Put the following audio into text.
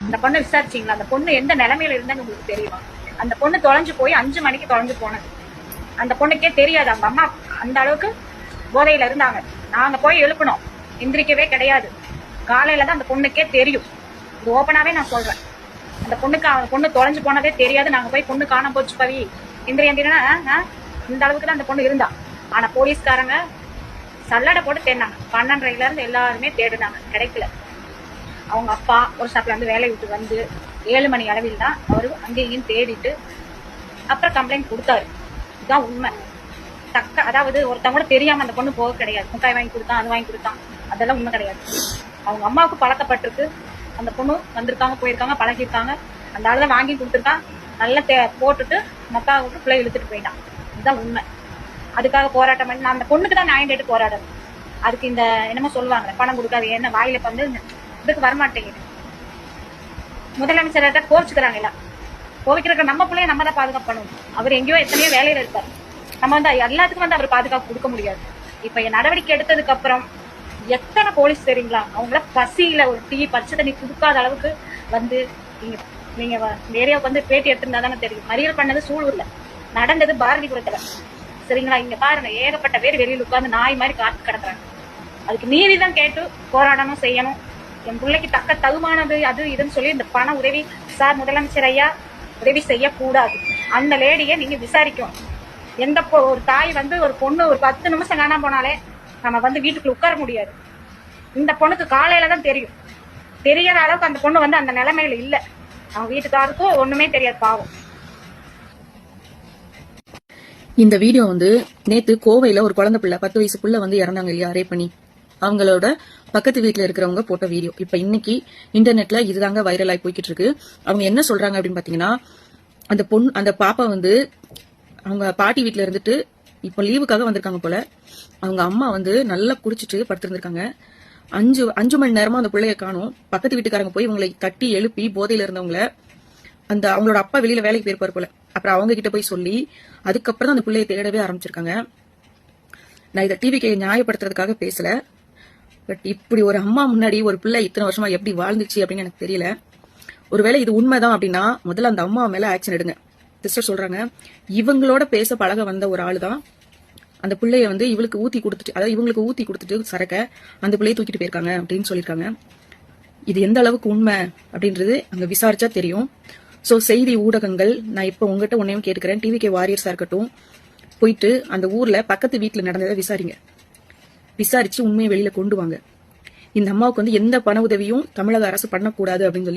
அந்த பொண்ணை விசாரிச்சீங்களா? அந்த பொண்ணு எந்த நிலைமையில இருந்தான்னு உங்களுக்கு தெரியுமா? அந்த பொண்ணு தொலைஞ்சு போய் 5 மணிக்கு தொலைஞ்சு போனது. அந்த பொண்ணுக்கே தெரியாது அவங்க அம்மா அந்த அளவுக்கு போதையில இருந்தாங்க. நாங்க போய் எழுப்பணும், எந்திரிக்கவே கிடையாது. காலையில தான் அந்த பொண்ணுக்கே தெரியும். இது ஓப்பனாவே நான் சொல்றேன். அந்த பொண்ணு தொலைஞ்சு போனதே தெரியாது. நாங்க போய் பொண்ணு காணாம போச்சு பவி எந்திரினா இந்த அளவுக்கு தான் அந்த பொண்ணு இருந்தா. ஆனா போலீஸ்காரங்க சல்லடை போட்டு தேடினாங்க. 12:30 இருந்து எல்லாருமே தேடினாங்க, கிடைக்கல. அவங்க அப்பா ஒரு ஸ்டாப்ல இருந்து வேலையை விட்டு வந்து 7 மணி அளவில் தான் அவரு அங்கேயும் தேடிட்டு அப்புறம் கம்ப்ளைண்ட் கொடுத்தாரு. இதுதான் உண்மை. அதாவது ஒருத்தவங்க கூட தெரியாம அந்த பொண்ணு போக கிடையாது. முட்டாய் வாங்கி கொடுத்தான், அது வாங்கி கொடுத்தான், அதெல்லாம் உண்மை கிடையாது. அவங்க அம்மாவுக்கு பழக்கப்பட்டிருக்கு. அந்த பொண்ணு வந்திருக்காங்க, போயிருக்காங்க, பழகிருக்காங்க. அந்த ஆளுதான் வாங்கி கொடுத்துருக்கான். நல்லா போட்டுட்டு மக்காவுக்கு பிள்ளை இழுத்துட்டு போயிட்டான். இதுதான் உண்மை. அதுக்காக போராட்டம் பண்ணி நான் அந்த பொண்ணுக்கு தான் நியாயம் கேட்டு போராடணும். அதுக்கு இந்த என்னமோ சொல்லுவாங்க, பணம் கொடுக்காது என்ன வாயில வந்து இதுக்கு வரமாட்டேங்குது. முதலமைச்சர்கிட்ட கோவிச்சுக்கிறாங்க. எல்லாம் கோவிக்கிற நம்ம பிள்ளைய நம்ம தான் பாதுகாப்பு பண்ணணும். அவர் எங்கேயோ எத்தனையோ வேலையில இருப்பாரு. நம்ம வந்து எல்லாத்துக்கும் வந்து அவர் பாதுகாப்பு கொடுக்க முடியாது. இப்ப நடவடிக்கை எடுத்ததுக்கு அப்புறம் எத்தனை போலீஸ் தெரியுங்களா, அவங்கள பசியில ஒரு டீ பச்சை தண்ணி கொடுக்காத அளவுக்கு வந்து நீங்க ஏரியாவுக்கு வந்து பேட்டி எடுத்திருந்தா தானே தெரியும். மறியல் பண்ணது சூழூர்ல நடந்தது, பாரதிபுரத்துல. சரிங்களா? இங்க பாருங்க, ஏகப்பட்ட பேர் வெளியில் உட்கார்ந்து நாய் மாதிரி காத்து கிடக்குறாங்க. அதுக்கு நீதிதான் கேட்டு போராடணும், செய்யணும். என் பிள்ளைக்கு தக்க தகுமானது அது இதுன்னு சொல்லி இந்த பண உதவி சார் முதலமைச்சர் ஐயா உதவி செய்யக்கூடாது. அந்த லேடியை நீங்க விசாரிக்கணும். எந்த ஒரு தாய் வந்து ஒரு பொண்ணு ஒரு 10 நிமிஷம் காணாம போனாலே நம்ம வந்து வீட்டுக்குள்ள உட்கார முடியாது. இந்த பொண்ணுக்கு காலையில தான் தெரியும். தெரியற அளவுக்கு அந்த பொண்ணு வந்து அந்த நிலைமையில இல்ல. அவங்க வீட்டுக்காருக்கும் ஒண்ணுமே தெரியாது, பாவம். இந்த வீடியோ வந்து நேத்து கோவையில ஒரு குழந்தை பிள்ளை 10 வயசு புள்ள வந்து இறந்தாங்க இல்லையா, ரேப் பண்ணி. அவங்களோட பக்கத்து வீட்டுல இருக்கிறவங்க போட்ட வீடியோ இப்ப இன்னைக்கு இன்டர்நெட்ல இதுதாங்க வைரல் ஆகி போய்கிட்டு இருக்கு. அவங்க என்ன சொல்றாங்க அப்படின்னு பாத்தீங்கன்னா, அந்த பாப்பா வந்து அவங்க பாட்டி வீட்டுல இருந்துட்டு இப்ப லீவுக்காக வந்திருக்காங்க போல. அவங்க அம்மா வந்து நல்லா குடிச்சிட்டு படுத்திருந்திருக்காங்க. 5 மணி நேரமா அந்த பிள்ளைய காணும். பக்கத்து வீட்டுக்காரங்க போய் இவங்களை தட்டி எழுப்பி போதையில இருந்தவங்கள அவங்களோட அப்பா வெளியில வேலைக்கு போயிருப்பாரு போல. அப்புறம் அவங்க கிட்ட போய் சொல்லி அதுக்கப்புறம் தான் அந்த பிள்ளைய தேடவே ஆரம்பிச்சிருக்காங்க. நான் இதை டிவிக்கு நியாயப்படுத்துறதுக்காக பேசல. பட் இப்படி ஒரு அம்மா முன்னாடி ஒரு பிள்ளை இத்தனை வருஷமா எப்படி வாழ்ந்துச்சு அப்படின்னு எனக்கு தெரியல. ஒருவேளை இது உண்மைதான் அப்படின்னா முதல்ல அந்த அம்மா மேல ஆக்ஷன் எடுங்க. சிஸ்டர் சொல்றாங்க, இவங்களோட பேச பழக வந்த ஒரு ஆளு தான் அந்த பிள்ளைய வந்து இவங்களுக்கு ஊத்தி கொடுத்துட்டு, அதாவது இவங்களுக்கு ஊத்தி கொடுத்துட்டு சரக்க அந்த பிள்ளைய தூக்கிட்டு போயிருக்காங்க அப்படின்னு சொல்லியிருக்காங்க. இது எந்த அளவுக்கு உண்மை அப்படின்றது அங்க விசாரிச்சா தெரியும். சோ செய்தி ஊடகங்கள், நான் இப்ப உங்ககிட்ட ஒன்னையும் கேட்டுக்கிறேன், டிவிகே வாரியர்ஸா இருக்கட்டும், போயிட்டு அந்த ஊர்ல பக்கத்து வீட்டுல நடந்ததை விசாரிங்க. விசாரிச்சு உண்மையை வெளியில கொண்டு வாங்க. இந்த அம்மாவுக்கு வந்து எந்த பண உதவியும் தமிழக அரசு பண்ணக்கூடாது அப்படின்னு சொல்லி